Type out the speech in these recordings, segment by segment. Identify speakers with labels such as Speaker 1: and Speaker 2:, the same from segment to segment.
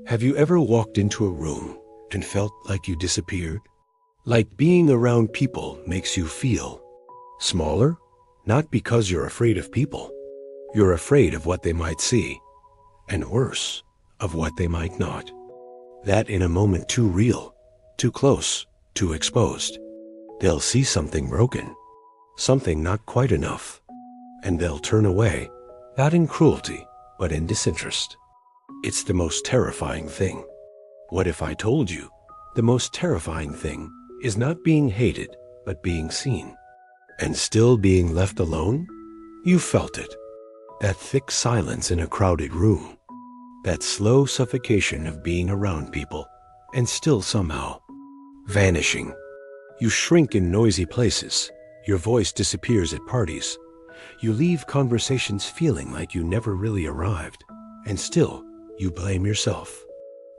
Speaker 1: Have you ever walked into a room and felt like you disappeared? Like being around people makes you feel smaller? Not because you're afraid of people. You're afraid of what they might see, and worse, of what they might not. That in a moment too real, too close, too exposed. They'll see something broken, something not quite enough, and they'll turn away, not in cruelty, but in disinterest. It's the most terrifying thing. What if I told you the most terrifying thing is not being hated, but being seen? And still being left alone? You felt it. That thick silence in a crowded room. That slow suffocation of being around people and still somehow vanishing. You shrink in noisy places. Your voice disappears at parties. You leave conversations feeling like you never really arrived. And still, you blame yourself.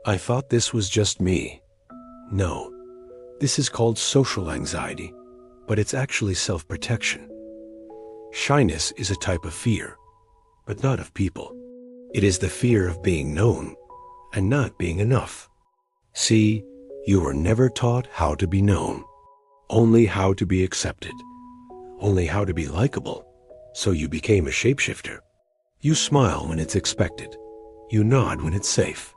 Speaker 1: I thought this was just me. No, this is called social anxiety, but it's actually self-protection. Shyness is a type of fear, but not of people. It is the fear of being known and not being enough. See, you were never taught how to be known, only how to be accepted, only how to be likable, so you became a shapeshifter. You smile when it's expected. You nod when it's safe.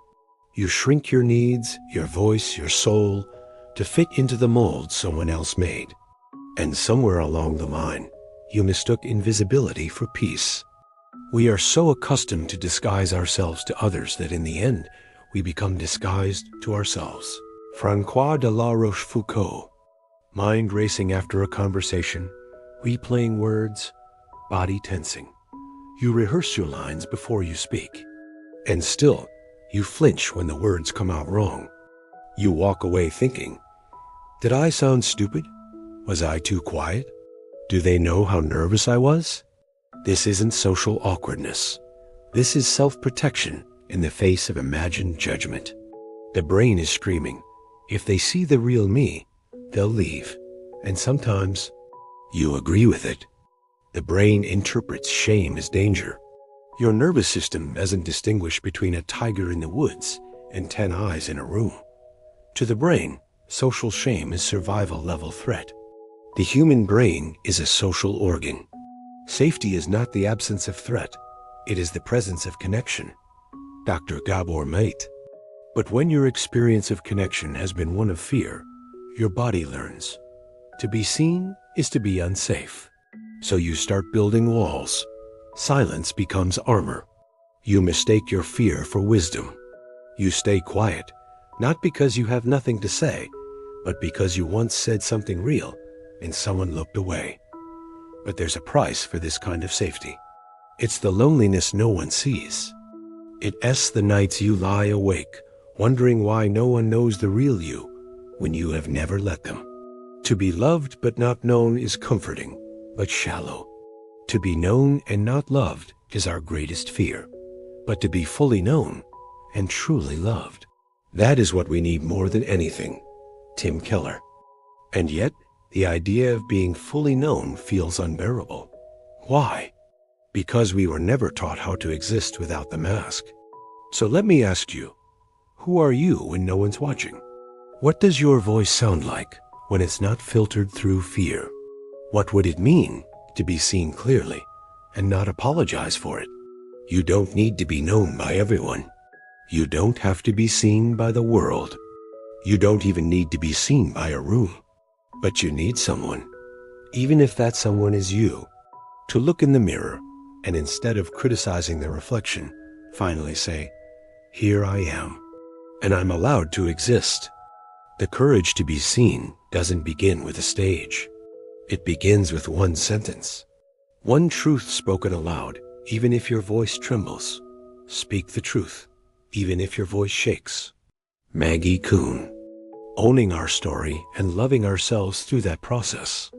Speaker 1: You shrink your needs, your voice, your soul, to fit into the mold someone else made. And somewhere along the line, you mistook invisibility for peace. We are so accustomed to disguise ourselves to others that in the end, we become disguised to ourselves. Francois de la Rochefoucauld. Mind racing after a conversation, replaying words, body tensing. You rehearse your lines before you speak. And still, you flinch when the words come out wrong. You walk away thinking, did I sound stupid? Was I too quiet? Do they know how nervous I was? This isn't social awkwardness. This is self-protection in the face of imagined judgment. The brain is screaming, if they see the real me, they'll leave. And sometimes, you agree with it. The brain interprets shame as danger. Your nervous system doesn't distinguish between a tiger in the woods and 10 eyes in a room. To the brain, social shame is survival-level threat. The human brain is a social organ. Safety is not the absence of threat. It is the presence of connection. Dr. Gabor Mate. But when your experience of connection has been one of fear, your body learns. To be seen is to be unsafe. So you start building walls. Silence becomes armor. You mistake your fear for wisdom. You stay quiet, not because you have nothing to say, but because you once said something real and someone looked away. But there's a price for this kind of safety. It's the loneliness no one sees. It's the nights you lie awake, wondering why no one knows the real you when you have never let them. To be loved but not known is comforting, but shallow. To be known and not loved is our greatest fear. But to be fully known and truly loved, that is what we need more than anything. Tim Keller. And yet, the idea of being fully known feels unbearable. Why? Because we were never taught how to exist without the mask. So let me ask you, who are you when no one's watching? What does your voice sound like when it's not filtered through fear? What would it mean to be seen clearly and not apologize for it? You don't need to be known by everyone. You don't have to be seen by the world. You don't even need to be seen by a room. But you need someone, even if that someone is you, to look in the mirror and instead of criticizing the reflection, finally say, here I am, and I'm allowed to exist. The courage to be seen doesn't begin with a stage. It begins with one sentence. One truth spoken aloud, even if your voice trembles. Speak the truth, even if your voice shakes. Maggie Kuhn. Owning our story and loving ourselves through that process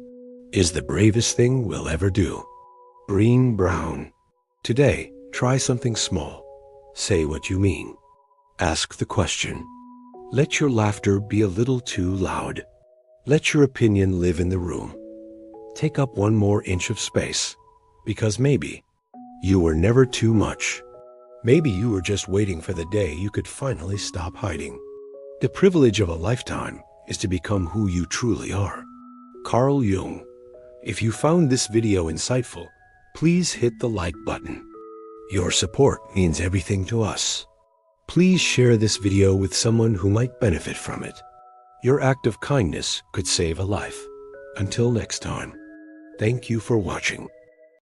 Speaker 1: is the bravest thing we'll ever do. Breen Brown. Today, try something small. Say what you mean. Ask the question. Let your laughter be a little too loud. Let your opinion live in the room. Take up 1 more inch of space, because maybe you were never too much. Maybe you were just waiting for the day you could finally stop hiding. The privilege of a lifetime is to become who you truly are. Carl Jung. If you found this video insightful, please hit the like button. Your support means everything to us. Please share this video with someone who might benefit from it. Your act of kindness could save a life. Until next time, thank you for watching.